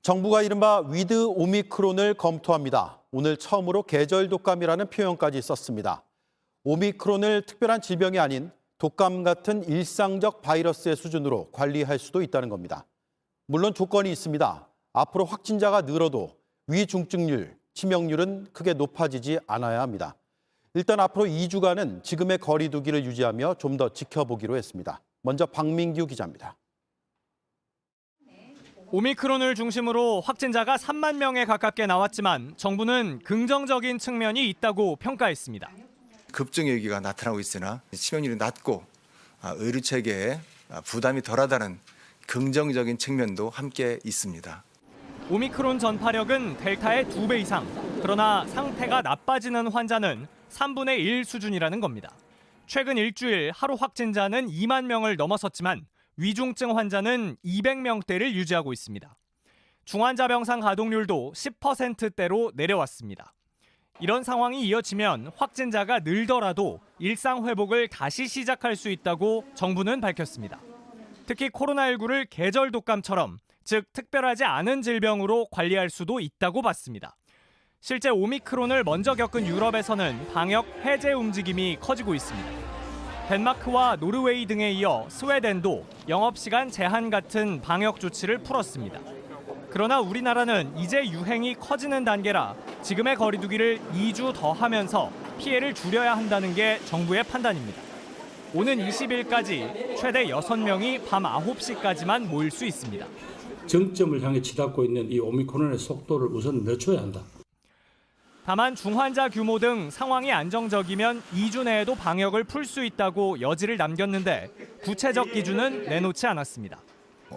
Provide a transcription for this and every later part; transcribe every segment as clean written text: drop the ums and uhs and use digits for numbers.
정부가 이른바 위드 오미크론을 검토합니다. 오늘 처음으로 계절 독감이라는 표현까지 썼습니다. 오미크론을 특별한 질병이 아닌 독감 같은 일상적 바이러스의 수준으로 관리할 수도 있다는 겁니다. 물론 조건이 있습니다. 앞으로 확진자가 늘어도 위중증률, 치명률은 크게 높아지지 않아야 합니다. 일단 앞으로 2주간은 지금의 거리 두기를 유지하며 좀 더 지켜보기로 했습니다. 먼저 박민규 기자입니다. 오미크론을 중심으로 확진자가 3만 명에 가깝게 나왔지만 정부는 긍정적인 측면이 있다고 평가했습니다. 급증 얘기가 나타나고 있으나 치명률이 낮고 의료 체계에 부담이 덜하다는 긍정적인 측면도 함께 있습니다. 오미크론 전파력은 델타의 2배 이상, 그러나 상태가 나빠지는 환자는 3분의 1 수준이라는 겁니다. 최근 일주일 하루 확진자는 2만 명을 넘어섰지만 위중증 환자는 200명대를 유지하고 있습니다. 중환자 병상 가동률도 10%대로 내려왔습니다. 이런 상황이 이어지면 확진자가 늘더라도 일상 회복을 다시 시작할 수 있다고 정부는 밝혔습니다. 특히 코로나19를 계절 독감처럼, 즉 특별하지 않은 질병으로 관리할 수도 있다고 봤습니다. 실제 오미크론을 먼저 겪은 유럽에서는 방역 해제 움직임이 커지고 있습니다. 덴마크와 노르웨이 등에 이어 스웨덴도 영업시간 제한 같은 방역 조치를 풀었습니다. 그러나 우리나라는 이제 유행이 커지는 단계라 지금의 거리 두기를 2주 더 하면서 피해를 줄여야 한다는 게 정부의 판단입니다. 오는 20일까지 최대 6명이 밤 9시까지만 모일 수 있습니다. 정점을 향해 치닫고 있는 이 오미크론의 속도를 우선 늦춰야 한다. 다만 중환자 규모 등 상황이 안정적이면 2주 내에도 방역을 풀 수 있다고 여지를 남겼는데 구체적 기준은 내놓지 않았습니다.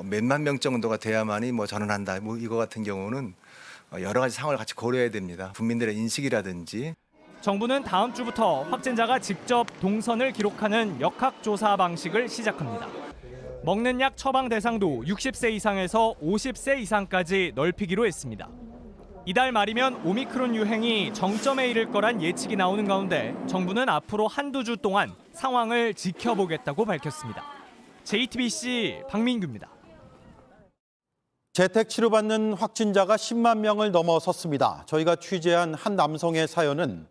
몇만 명 정도가 돼야만이 전환한다. 이거 같은 경우는 여러 가지 상황을 같이 고려해야 됩니다. 국민들의 인식이라든지. 정부는 다음 주부터 확진자가 직접 동선을 기록하는 역학조사 방식을 시작합니다. 먹는 약 처방 대상도 60세 이상에서 50세 이상까지 넓히기로 했습니다. 이달 말이면 오미크론 유행이 정점에 이를 거란 예측이 나오는 가운데 정부는 앞으로 한두 주 동안 상황을 지켜보겠다고 밝혔습니다. JTBC 박민규입니다. 재택 치료받는 확진자가 10만 명을 넘어섰습니다. 저희가 취재한 한 남성의 사연은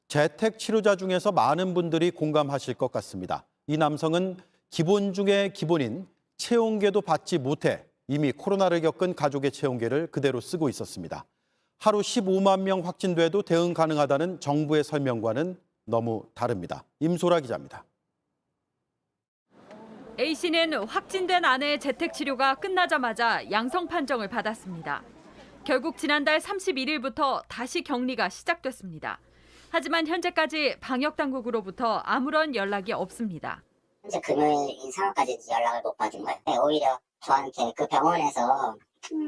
재택 치료자 중에서 많은 분들이 공감하실 것 같습니다. 이 남성은 기본 중에 기본인 체온계도 받지 못해 이미 코로나를 겪은 가족의 체온계를 그대로 쓰고 있었습니다. 하루 15만 명 확진돼도 대응 가능하다는 정부의 설명과는 너무 다릅니다. 임소라 기자입니다. A씨는 확진된 아내의 재택치료가 끝나자마자 양성 판정을 받았습니다. 결국 지난달 31일부터 다시 격리가 시작됐습니다. 하지만 현재까지 방역당국으로부터 아무런 연락이 없습니다. 현재 금요일인 상황까지 연락을 못 받은 거예요. 오히려 저한테 그 병원에서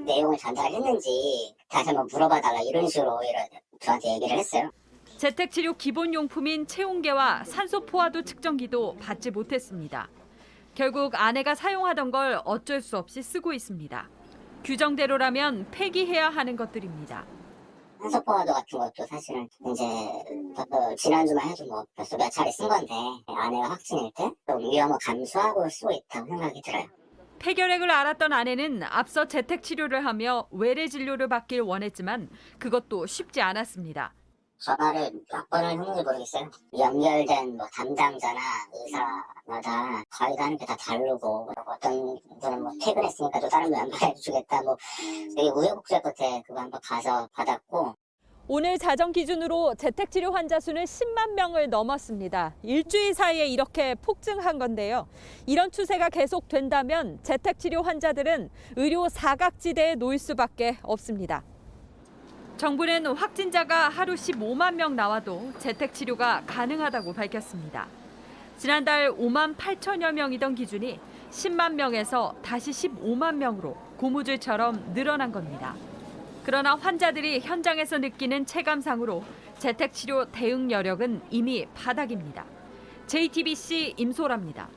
내용을 전달했는지 다시 한번 물어봐달라 이런 식으로 오히려 저한테 얘기를 했어요. 재택치료 기본용품인 체온계와 산소포화도 측정기도 받지 못했습니다. 결국 아내가 사용하던 걸 어쩔 수 없이 쓰고 있습니다. 규정대로라면 폐기해야 하는 것들입니다. 산소포화도 같은 것도 사실은 이제 지난주만 해도 벌써 몇 차례 쓴 건데 아내가 확진일 때 좀 위험을 감수하고 쓰고 있다고 생각이 들어요. 폐결핵을 앓았던 아내는 앞서 재택치료를 하며 외래 진료를 받길 원했지만 그것도 쉽지 않았습니다. 전화를 몇 번을 했는지 모르겠어요. 연결된 담당자나 의사마다 가이드 하는 게 다 다르고 어떤 분은 퇴근했으니까 또 다른 분 안排해주겠다 되게 우여곡절 끝에 그거 한번 가서 받았고. 오늘 자정 기준으로 재택치료 환자 수는 10만 명을 넘었습니다. 일주일 사이에 이렇게 폭증한 건데요. 이런 추세가 계속된다면 재택치료 환자들은 의료 사각지대에 놓일 수밖에 없습니다. 정부는 확진자가 하루 15만 명 나와도 재택치료가 가능하다고 밝혔습니다. 지난달 5만 8천여 명이던 기준이 10만 명에서 다시 15만 명으로 고무줄처럼 늘어난 겁니다. 그러나 환자들이 현장에서 느끼는 체감상으로 재택치료 대응 여력은 이미 바닥입니다. JTBC 임소라입니다.